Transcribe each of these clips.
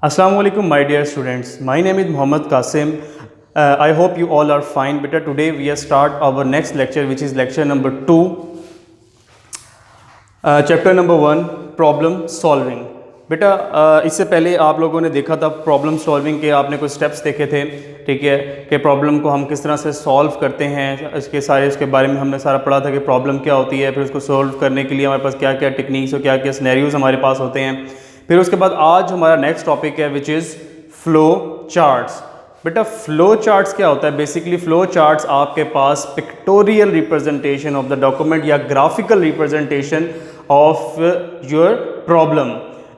Assalamu alaikum, my dear students. My name is Muhammad Qasim. I hope you all are fine. Beta, today we start our next lecture, which is lecture number 2, chapter number 1, problem solving. बेटा इससे पहले आप लोगों ने देखा था problem solving के, आपने कुछ स्टेप्स देखे थे, ठीक है, कि प्रॉब्लम को हम किस तरह से सॉल्व करते हैं, इसके बारे में हमने सारा पढ़ा था कि प्रॉब्लम क्या होती है, फिर उसको सॉल्व करने के लिए हमारे पास क्या क्या टेक्निक्स और क्या क्या सिनेरियोज हमारे पास होते हैं। फिर उसके बाद आज हमारा नेक्स्ट टॉपिक है विच इज़ फ्लो चार्ट्स। बेटा फ्लो चार्ट्स क्या होता है? बेसिकली फ्लो चार्ट्स आपके पास pictorial representation of the document या graphical representation of your problem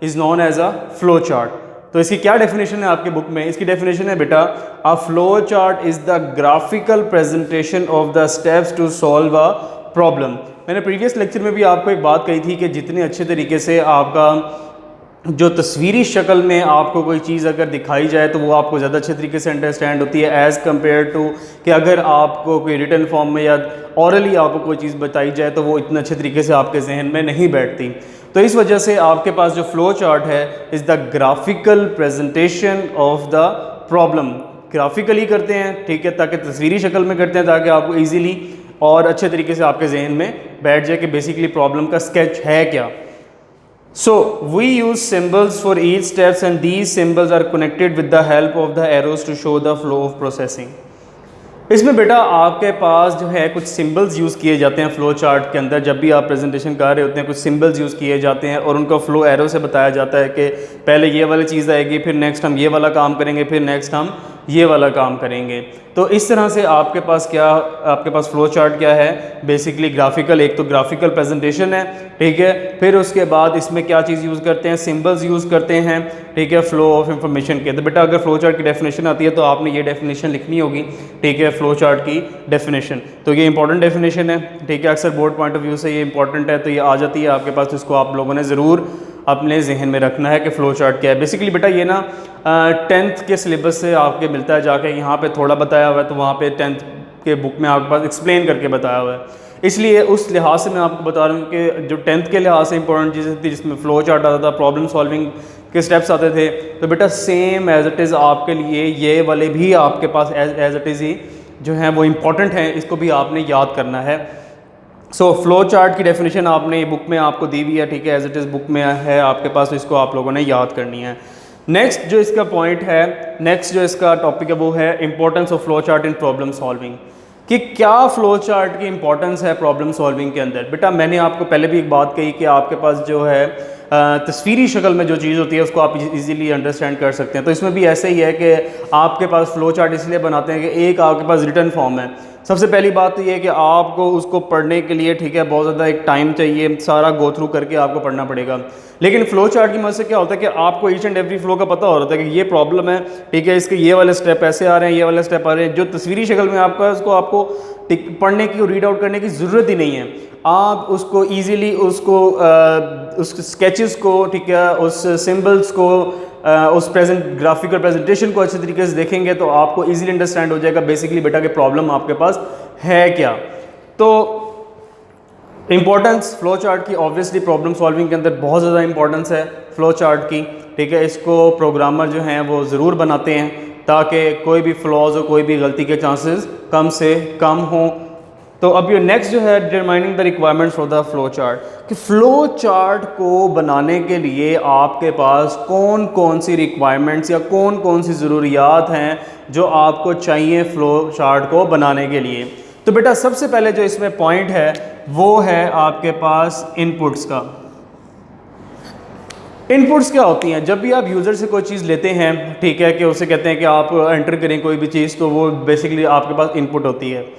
is known as a flow chart. तो इसकी क्या डेफिनेशन है आपके बुक में? इसकी डेफिनेशन है बेटा, a flow chart is the graphical presentation of the steps to solve a problem. मैंने प्रीवियस लेक्चर में भी आपको एक बात कही थी कि जितने अच्छे तरीके से आपका जो तस्वीरी शक्ल में आपको कोई चीज़ अगर दिखाई जाए तो वो आपको ज़्यादा अच्छे तरीके से अंडरस्टैंड होती है एज़ कम्पेयर टू कि अगर आपको कोई रिटन फॉर्म में या औरली आपको कोई चीज़ बताई जाए तो वो इतने अच्छे तरीके से आपके जहन में नहीं बैठती। तो इस वजह से आपके पास जो फ्लो चार्ट है is the graphical presentation of the problem. Graphically करते हैं, ठीक है, ताकि तस्वीरी शक्ल में करते हैं ताकि आपको ईजीली और अच्छे तरीके से आपके जहन में बैठ जाए कि बेसिकली प्रॉब्लम का स्केच है क्या। So we use symbols for each steps and these symbols are connected with the help of the arrows to show the flow of processing. इसमें बेटा आपके पास जो है कुछ सिंबल्स यूज़ किए जाते हैं फ्लो चार्ट के अंदर। जब भी आप प्रेजेंटेशन कर रहे होते हैं कुछ सिंबल्स यूज़ किए जाते हैं और उनका फ्लो एरो से बताया जाता है कि पहले ये वाली चीज़ आएगी, फिर नेक्स्ट हम ये वाला काम करेंगे, फिर नेक्स्ट हम ये वाला काम करेंगे। तो इस तरह से आपके पास फ्लो चार्ट क्या है? बेसिकली ग्राफिकल, एक तो ग्राफिकल प्रेजेंटेशन है, ठीक है, फिर उसके बाद इसमें क्या चीज़ यूज़ करते हैं? सिंबल्स यूज़ करते हैं, ठीक है, फ्लो ऑफ इंफॉर्मेशन के। तो बेटा अगर फ्लो चार्ट की डेफिनेशन आती है तो आपने ये डेफिनेशन लिखनी होगी, ठीक है, फ्लो चार्ट की डेफिनेशन। तो ये इंपॉर्टेंट डेफिनेशन है, ठीक है, अक्सर बोर्ड पॉइंट ऑफ व्यू से ये इंपॉर्टेंट है, तो ये आ जाती है आपके पास, तो इसको आप लोगों ने ज़रूर अपने जहन में रखना है कि फ़्लो चार्ट क्या है। बेसिकली बेटा ये ना 10th के सिलेबस से आपके मिलता है, जाके यहाँ पे थोड़ा बताया हुआ है तो वहाँ पे 10th के बुक में आपके पास एक्सप्लेन करके बताया हुआ है, इसलिए उस लिहाज से मैं आपको बता रहा हूँ कि जो 10th के लिहाज से इंपॉर्टेंट चीज़ें थी जिसमें फ़्लो चार्ट आता था, प्रॉब्लम सॉल्विंग के स्टेप्स आते थे, तो बेटा सेम एज इट इज़ आपके लिए ये वाले भी आपके पास एज इट इज़ ही जो हैं वो इम्पॉर्टेंट हैं, इसको भी आपने याद करना है। सो फ्लो चार्ट की डेफिनेशन आपने बुक में आपको दी हुई है, ठीक है, एज इट इज़ बुक में है आपके पास, तो इसको आप लोगों ने याद करनी है। नेक्स्ट जो इसका पॉइंट है, नेक्स्ट जो इसका टॉपिक है वो है importance of flow chart in problem solving, कि क्या फ्लो चार्ट की इंपॉर्टेंस है प्रॉब्लम सॉल्विंग के अंदर। बेटा मैंने आपको पहले भी एक बात कही कि आपके पास जो है तस्वीरी शक्ल में जो चीज़ होती है उसको आप इजीली अंडरस्टैंड कर सकते हैं। तो इसमें भी ऐसे ही है कि आपके पास फ्लो चार्ट इसलिए बनाते हैं कि एक आपके पास रिटन फॉर्म है। सबसे पहली बात तो ये है कि आपको उसको पढ़ने के लिए, ठीक है, बहुत ज़्यादा एक टाइम चाहिए, सारा गो थ्रू करके आपको पढ़ना पड़ेगा। लेकिन फ्लो चार्ट की मदद से क्या होता है कि आपको ईच एंड एवरी फ्लो का पता हो रहा है कि ये प्रॉब्लम है, ठीक है, इसके ये वाले स्टेप ऐसे आ रहे हैं, ये वाले स्टेप आ रहे हैं। जो तस्वीरी शक्ल में आपका उसको आपको पढ़ने की, रीड आउट करने की ज़रूरत ही नहीं है। आप उसको ईजीली उस स्केचेस को, ठीक है, उस सिम्बल्स को, उस ग्राफिकल प्रेजेंटेशन को अच्छे तरीके से देखेंगे तो आपको इजीली अंडरस्टैंड हो जाएगा बेसिकली बेटा कि प्रॉब्लम आपके पास है क्या। तो इंपॉर्टेंस फ्लो चार्ट की ऑब्वियसली प्रॉब्लम सॉल्विंग के अंदर बहुत ज़्यादा इंपॉर्टेंस है फ्लो चार्ट की, ठीक है। इसको प्रोग्रामर जो हैं वो ज़रूर बनाते हैं ताकि कोई भी फ्लॉज और कोई भी गलती के चांसेस कम से कम हों। तो अब ये नेक्स्ट जो है determining the requirements for the flow chart, कि फ़्लो चार्ट को बनाने के लिए आपके पास कौन कौन सी रिक्वायरमेंट्स या कौन कौन सी ज़रूरियात हैं जो आपको चाहिए फ़्लो चार्ट को बनाने के लिए। तो बेटा सबसे पहले जो इसमें पॉइंट है वो है आपके पास इनपुट्स का। इनपुट्स क्या होती हैं? जब भी आप यूज़र से कोई चीज़ लेते हैं, ठीक है, कि उसे कहते हैं कि आप एंटर करें कोई भी चीज़, तो वो बेसिकली आपके पास इनपुट होती है।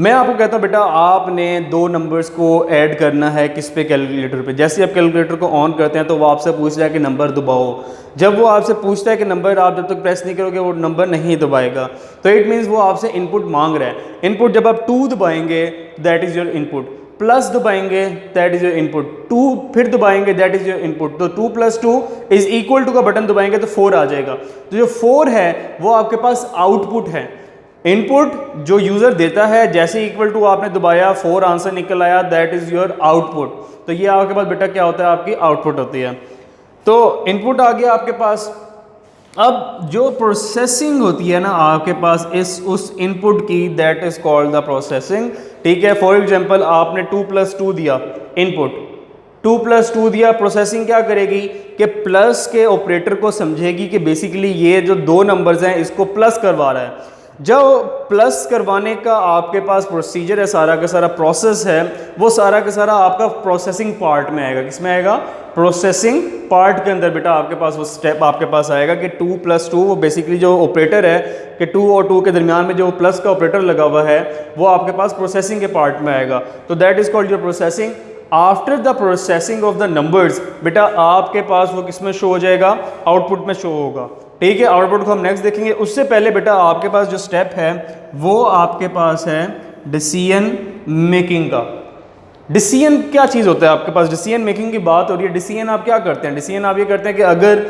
मैं आपको कहता हूँ बेटा आपने 2 नंबर्स को ऐड करना है किस पे? कैलकुलेटर पे। जैसे आप कैलकुलेटर को ऑन करते हैं तो वो आपसे पूछता है कि नंबर दबाओ। जब वो आपसे पूछता है कि नंबर, आप जब तक प्रेस नहीं करोगे वो नंबर नहीं दबाएगा, तो इट मीन्स वो आपसे इनपुट मांग रहा है। इनपुट जब आप 2 दबाएंगे that is your input, plus दबाएंगे दैट इज़ योर इनपुट, 2 फिर दबाएंगे दैट इज़ योर इनपुट, तो 2 + 2 इज़ इक्वल टू का बटन दबाएंगे तो 4 आ जाएगा। तो जो 4 है वो आपके पास आउटपुट है। इनपुट जो यूज़र देता है, जैसे इक्वल टू आपने दबाया 4 आंसर निकल आया, दैट इज़ योर आउटपुट। तो ये आपके पास बेटा क्या होता है? आपकी आउटपुट होती है। तो इनपुट आ गया आपके पास, अब जो प्रोसेसिंग होती है ना आपके पास इस उस इनपुट की, that is called the processing. ठीक है, फॉर एग्जांपल आपने 2+2 दिया इनपुट, 2+2 दिया, प्रोसेसिंग क्या करेगी कि प्लस के ऑपरेटर को समझेगी कि बेसिकली ये जो दो नंबर्स हैं इसको प्लस करवा रहा है। जब प्लस करवाने का आपके पास प्रोसीजर है, सारा का सारा प्रोसेस है, वो सारा का सारा आपका प्रोसेसिंग पार्ट में आएगा। किस में आएगा? प्रोसेसिंग पार्ट के अंदर बेटा आपके पास वो स्टेप आपके पास आएगा कि 2+2, वो बेसिकली जो ऑपरेटर है कि 2 और 2 के दरमियान में जो प्लस का ऑपरेटर लगा हुआ है वो आपके पास प्रोसेसिंग के पार्ट में आएगा। तो that is called your processing. After the processing of the numbers बेटा आपके पास वो किस में शो हो जाएगा? आउटपुट में शो होगा। ठीक है, आउटपुट को हम नेक्स्ट देखेंगे। उससे पहले बेटा आपके पास जो स्टेप है वो आपके पास है डिसीजन मेकिंग का। डिसीजन क्या चीज़ होता है आपके पास? डिसीजन मेकिंग की बात हो रही है। डिसीजन आप क्या करते हैं? डिसीजन आप ये करते हैं कि अगर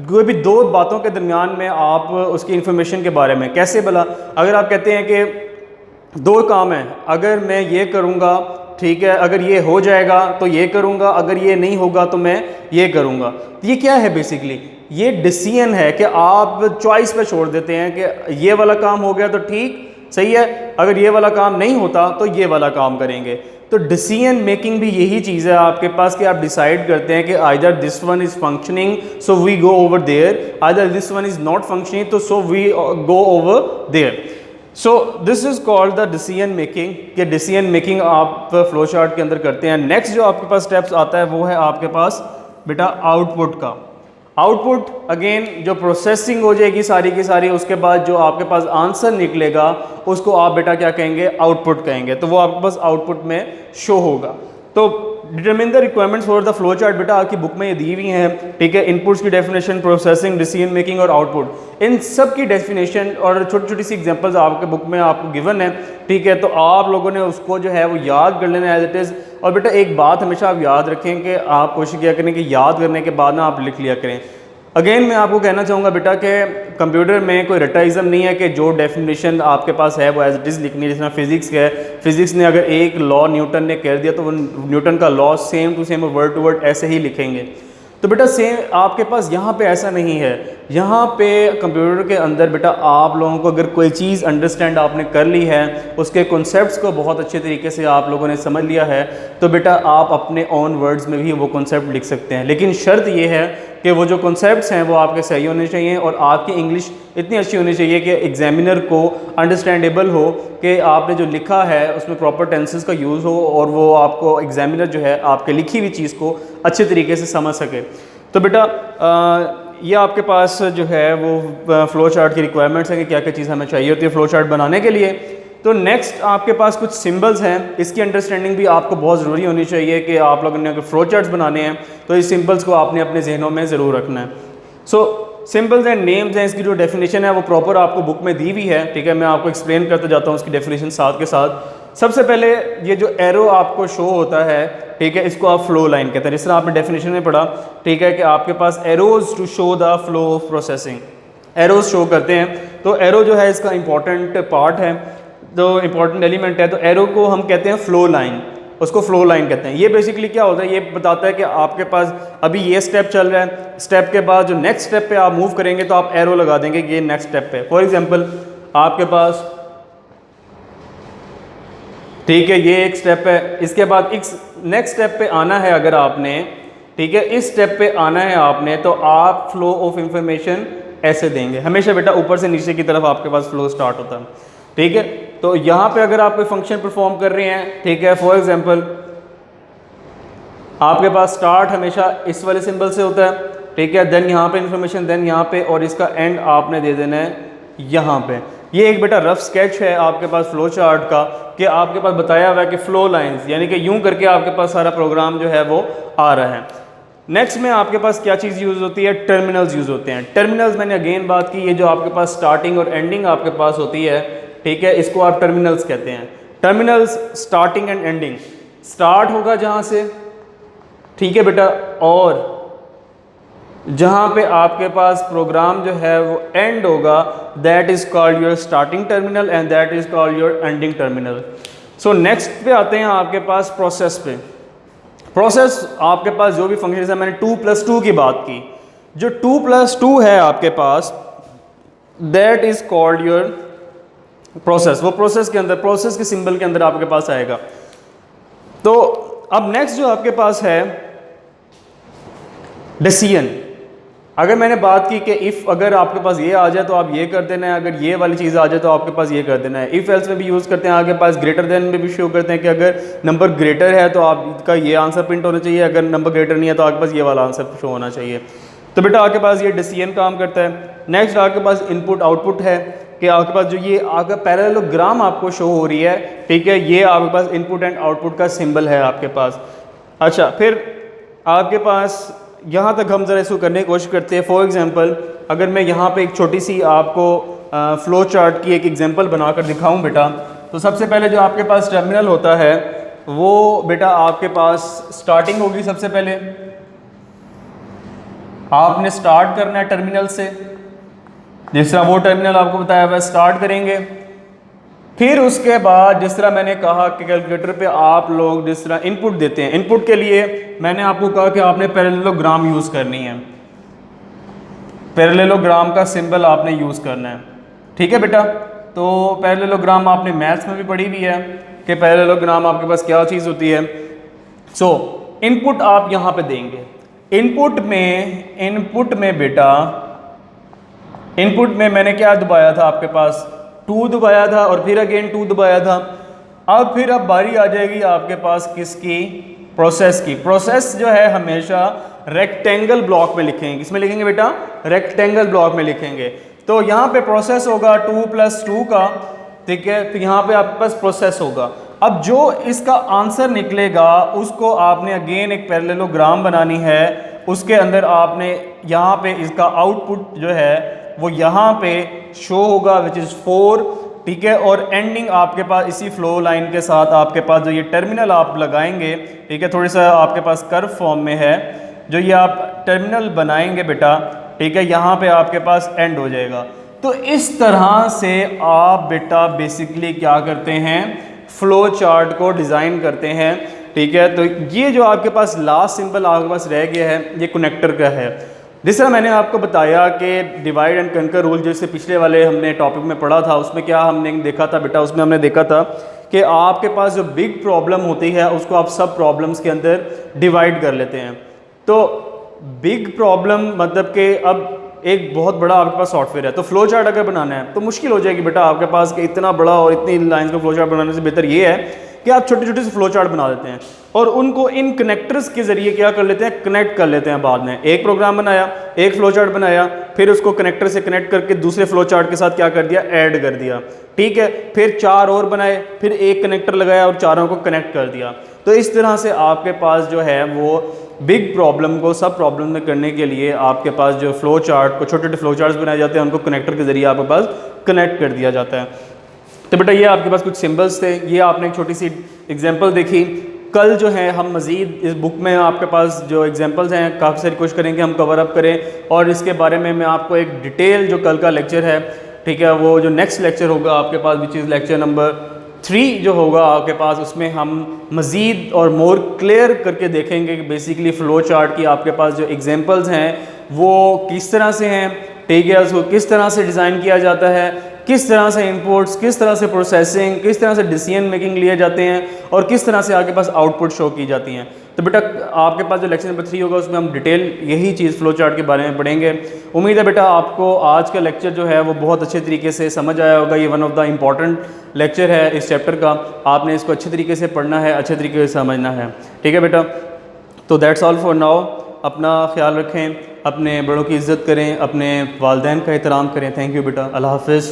कोई भी दो बातों के दरमियान में आप उसकी इंफॉर्मेशन के बारे में कैसे भला, अगर आप कहते हैं कि दो काम है, अगर मैं ये करूँगा, ठीक है, अगर ये हो जाएगा तो ये करूँगा, अगर ये नहीं होगा तो मैं ये करूँगा। ये क्या है? बेसिकली ये डिसीजन है कि आप चॉइस पे छोड़ देते हैं कि ये वाला काम हो गया तो ठीक सही है, अगर ये वाला काम नहीं होता तो ये वाला काम करेंगे। तो डिसीजन मेकिंग भी यही चीज़ है आपके पास कि आप डिसाइड करते हैं कि either this one is functioning so we go over there, either this one is not functioning तो so we go over there. So this is called the decision making, कि डिसीजन मेकिंग आप flow chart के अंदर करते हैं। Next जो आपके पास steps आता है वो है आपके पास बेटा आउटपुट का। आउटपुट अगेन जो प्रोसेसिंग हो जाएगी सारी की सारी, उसके बाद जो आपके पास आंसर निकलेगा उसको आप बेटा क्या कहेंगे? आउटपुट कहेंगे। तो वो आपके पास आउटपुट में शो होगा। तो determine the requirements for the flow chart बेटा आपकी बुक में ये दी हुई हैं। ठीक है, इनपुट्स की डेफिनेशन, प्रोसेसिंग, डिसीजन मेकिंग और आउटपुट, इन सब की डेफिनेशन और छोटी छोटी सी एग्जांपल्स आपके बुक में आपको गिवन है। ठीक है, तो आप लोगों ने उसको जो है वो याद कर लेना एज इट इज़। और बेटा एक बात हमेशा आप याद रखें कि आप कोशिश किया करें कि याद करने के बाद ना आप लिख लिया करें। अगेन मैं आपको कहना चाहूँगा बेटा कि कंप्यूटर में कोई रटाइज़म नहीं है कि जो डेफिनेशन आपके पास है वो एज इट इज़ लिखनी है। जिसमें फिजिक्स है, फिजिक्स ने अगर एक लॉ न्यूटन ने कह दिया तो वो न्यूटन का law same to same word to word ऐसे ही लिखेंगे। तो बेटा सेम आपके पास यहाँ पे ऐसा नहीं है। यहाँ पे कंप्यूटर के अंदर बेटा आप लोगों को अगर कोई चीज़ अंडरस्टैंड आपने कर ली है, उसके कॉन्सेप्ट्स को बहुत अच्छे तरीके से आप लोगों ने समझ लिया है, तो बेटा आप अपने ओन वर्ड्स में भी वो कॉन्सेप्ट लिख सकते हैं। लेकिन शर्त ये है कि वो जो कॉन्सेप्ट्स हैं वो आपके सही होने चाहिए और आपकी इंग्लिश इतनी अच्छी होनी चाहिए कि एग्जामिनर को अंडरस्टैंडेबल हो कि आपने जो लिखा है उसमें प्रॉपर टेंसेस का यूज़ हो और वो आपको एग्जामिनर जो है आपके लिखी हुई चीज़ को अच्छे तरीके से समझ सके। तो बेटा ये आपके पास जो है वो फ़्लो चार्ट की रिक्वायरमेंट्स हैं कि क्या क्या चीज़ हमें चाहिए होती है फ़्लो चार्ट बनाने के लिए। तो नेक्स्ट आपके पास कुछ सिंबल्स हैं, इसकी अंडरस्टैंडिंग भी आपको बहुत ज़रूरी होनी चाहिए कि आप लोगों ने अगर फ़्लो चार्ट्स बनाने हैं तो इस सिंबल्स को आपने अपने जहनों में ज़रूर रखना है। सो सिंबल्स एंड नेम्स हैं, इसकी जो डेफिनेशन है वो प्रॉपर आपको बुक में दी हुई है। ठीक है, मैं आपको एक्सप्लेन करते जाता हूँ उसकी डेफिनेशन साथ के साथ। सबसे पहले ये जो एरो आपको शो होता है, ठीक है, इसको आप फ्लो लाइन कहते हैं। जिस तरह आपने डेफिनेशन में पढ़ा, ठीक है, कि आपके पास arrows to show the flow of processing, arrows show करते हैं। तो एरो जो है इसका इंपॉर्टेंट पार्ट है, जो इंपॉर्टेंट एलिमेंट है। तो एरो को हम कहते हैं फ्लो लाइन, उसको फ्लो लाइन कहते हैं। ये बेसिकली क्या होता है, ये बताता है कि आपके पास अभी ये स्टेप चल रहा है, स्टेप के बाद जो नेक्स्ट स्टेप पे आप मूव करेंगे तो आप एरो लगा देंगे कि ये नेक्स्ट स्टेप पे। फॉर एग्जांपल आपके पास, ठीक है, ये एक स्टेप है, इसके बाद इस नेक्स्ट स्टेप पे आना है अगर आपने, ठीक है, इस स्टेप पे आना है आपने, तो आप फ्लो ऑफ इंफॉर्मेशन ऐसे देंगे। हमेशा बेटा ऊपर से नीचे की तरफ आपके पास फ्लो स्टार्ट होता है। ठीक है, तो यहाँ पे अगर आप कोई फंक्शन परफॉर्म कर रहे हैं, ठीक है, फॉर एग्जांपल आपके पास स्टार्ट हमेशा इस वाले सिंबल से होता है, ठीक है, देन यहाँ पे इंफॉर्मेशन, देन यहाँ पे, और इसका एंड आपने दे देना है यहाँ पे। ये एक बेटा रफ स्केच है आपके पास फ्लो चार्ट का, कि आपके पास बताया हुआ है कि फ्लो लाइंस, यानी कि यूं करके आपके पास सारा प्रोग्राम जो है वो आ रहा है। नेक्स्ट में आपके पास क्या चीज़ यूज़ होती है? टर्मिनल्स यूज़ होते हैं। टर्मिनल्स मैंने अगेन बात की, ये जो आपके पास स्टार्टिंग और एंडिंग आपके पास होती है, ठीक है, इसको आप टर्मिनल्स कहते हैं। Terminals starting and ending, start होगा जहाँ से, ठीक है बेटा, और जहाँ पे आपके पास प्रोग्राम जो है वो एंड होगा, that is called your starting terminal and that is called your ending terminal. So next पे आते हैं आपके पास प्रोसेस पे। प्रोसेस आपके पास जो भी फंक्शन है, मैंने 2+2 की बात की, जो 2+2 है आपके पास, that is called your process. वो प्रोसेस के अंदर, प्रोसेस के सिंबल के अंदर आपके पास आएगा। तो अब नेक्स्ट जो आपके पास है डिसीजन। अगर मैंने बात की कि इफ़ अगर आपके पास ये आ जाए तो आप ये कर देना है, अगर ये वाली चीज़ आ जाए तो आपके पास ये कर देना है। इफ़ एल्स में भी यूज़ करते हैं, आपके पास ग्रेटर देन में भी शो करते हैं कि अगर नंबर ग्रेटर है तो आपका ये आंसर प्रिंट होना चाहिए, अगर नंबर ग्रेटर नहीं है तो आपके पास ये वाला आंसर शो होना चाहिए। तो बेटा आपके पास ये डिसीजन काम करता है। नेक्स्ट आपके पास इनपुट आउटपुट है कि आपके पास जो ये आपका पैरेललोग्राम आपको शो हो रही है, ठीक है, ये आपके पास इनपुट एंड आउटपुट का सिंबल है आपके पास। अच्छा, फिर आपके पास यहाँ तक हम ज़रा इसको करने की कोशिश करते हैं। फॉर एग्जांपल अगर मैं यहाँ पे एक छोटी सी आपको फ्लो चार्ट की एक एग्जांपल बनाकर दिखाऊं बेटा, तो सबसे पहले जो आपके पास टर्मिनल होता है वो बेटा आपके पास स्टार्टिंग होगी। सबसे पहले आपने स्टार्ट करना है टर्मिनल से, जिस तरह वो टर्मिनल आपको बताया हुआ स्टार्ट करेंगे। फिर उसके बाद जिस तरह मैंने कहा कि कैलकुलेटर पे आप लोग जिस तरह इनपुट देते हैं, इनपुट के लिए मैंने आपको कहा कि आपने पैरेललोग्राम यूज़ करनी है, पैरेललोग्राम का सिंबल आपने यूज़ करना है, ठीक है बेटा। तो पैरेललोग्राम आपने मैथ्स में भी पढ़ी हुई है कि पैरेललोग्राम आपके पास क्या चीज़ होती है। सो इनपुट आप यहाँ पे देंगे। इनपुट में बेटा, इनपुट में मैंने क्या दबाया था आपके पास, 2 दबाया था और फिर अगेन 2 दबाया था। अब बारी आ जाएगी आपके पास किसकी, प्रोसेस की। प्रोसेस जो है हमेशा रेक्टेंगल ब्लॉक में लिखेंगे। किसमें लिखेंगे बेटा, रेक्टेंगल ब्लॉक में लिखेंगे। तो यहाँ पे प्रोसेस होगा 2+2 का, ठीक है। तो यहाँ पे आपके पास प्रोसेस होगा। अब जो इसका आंसर निकलेगा उसको आपने अगेन एक पैरेललोग्राम बनानी है, उसके अंदर आपने यहाँ पे इसका आउटपुट जो है वो यहाँ पे शो होगा विच इज़ 4, ठीक है। और एंडिंग आपके पास इसी फ्लो लाइन के साथ आपके पास जो ये टर्मिनल आप लगाएंगे, ठीक है, थोड़ी सा आपके पास कर्व फॉर्म में है, जो ये आप टर्मिनल बनाएंगे बेटा, ठीक है, यहाँ पे आपके पास एंड हो जाएगा। तो इस तरह से आप बेटा बेसिकली क्या करते हैं, फ्लो चार्ट को डिज़ाइन करते हैं, ठीक है। तो ये जो आपके पास लास्ट सिंबल आपके पास रह गया है ये कनेक्टर का है। जिस तरह मैंने आपको बताया कि डिवाइड एंड कंकर रूल जैसे पिछले वाले हमने टॉपिक में पढ़ा था, उसमें क्या हमने देखा था बेटा, उसमें हमने देखा था कि आपके पास जो बिग प्रॉब्लम होती है उसको आप सब प्रॉब्लम्स के अंदर डिवाइड कर लेते हैं। तो बिग प्रॉब्लम मतलब कि अब एक बहुत बड़ा आपके पास सॉफ्टवेयर है, तो फ्लो चार्ट अगर बनाना है तो मुश्किल हो जाएगी बेटा आपके पास कि इतना बड़ा और इतनी लाइंस का फ्लो चार्ट बनाने से बेहतर ये है कि आप छोटे छोटे से फ्लो चार्ट बना देते हैं और उनको इन कनेक्टर्स के जरिए क्या कर लेते हैं, कनेक्ट कर लेते हैं। बाद में एक प्रोग्राम बनाया, एक फ्लो चार्ट बनाया, फिर उसको कनेक्टर से कनेक्ट करके दूसरे फ्लो चार्ट के साथ क्या कर दिया, ऐड कर दिया, ठीक है। फिर 4 और बनाए, फिर एक कनेक्टर लगाया और चारों को कनेक्ट कर दिया। तो इस तरह से आपके पास जो है वो बिग प्रॉब्लम को सब प्रॉब्लम में करने के लिए आपके पास जो फ्लो चार्ट को छोटे छोटे फ्लो चार्ट्स बनाए जाते हैं, उनको कनेक्टर के जरिए आपके पास कनेक्ट कर दिया जाता है। तो बेटा ये आपके पास कुछ सिंबल्स थे, ये आपने एक छोटी सी एग्जांपल देखी। कल जो है हम मज़ीद इस बुक में आपके पास जो एग्जांपल्स हैं काफ़ी सारी कोशिश करेंगे हम कवर अप करें, और इसके बारे में मैं आपको एक डिटेल जो कल का लेक्चर है, ठीक है, वो जो नेक्स्ट लेक्चर होगा आपके पास विच इज़ लेक्चर नंबर 3 जो होगा आपके पास, उसमें हम मज़ीद और मोर क्लियर करके देखेंगे कि बेसिकली फ़्लो चार्ट की आपके पास जो एग्जांपल्स हैं वो किस तरह से हैं, ठीक है, उसको किस तरह से डिज़ाइन किया जाता है, किस तरह से इनपुट्स, किस तरह से प्रोसेसिंग, किस तरह से डिसीजन मेकिंग लिए जाते हैं और किस तरह से आपके पास आउटपुट शो की जाती हैं। तो बेटा आपके पास जो लेक्चर नंबर 3 होगा उसमें हम डिटेल यही चीज़ फ्लो चार्ट के बारे में पढ़ेंगे। उम्मीद है बेटा आपको आज का लेक्चर जो है वो बहुत अच्छे तरीके से समझ आया होगा। ये one of the important lecture है इस चैप्टर का, आपने इसको अच्छे तरीके से पढ़ना है, अच्छे तरीके से समझना है, ठीक है बेटा। तो दैट्स ऑल फॉर नाउ। अपना ख्याल रखें, अपने बड़ों की इज़्ज़त करें, अपने वालिदैन का एहतराम करें। थैंक यू बेटा, अल्लाह हाफ़िज़।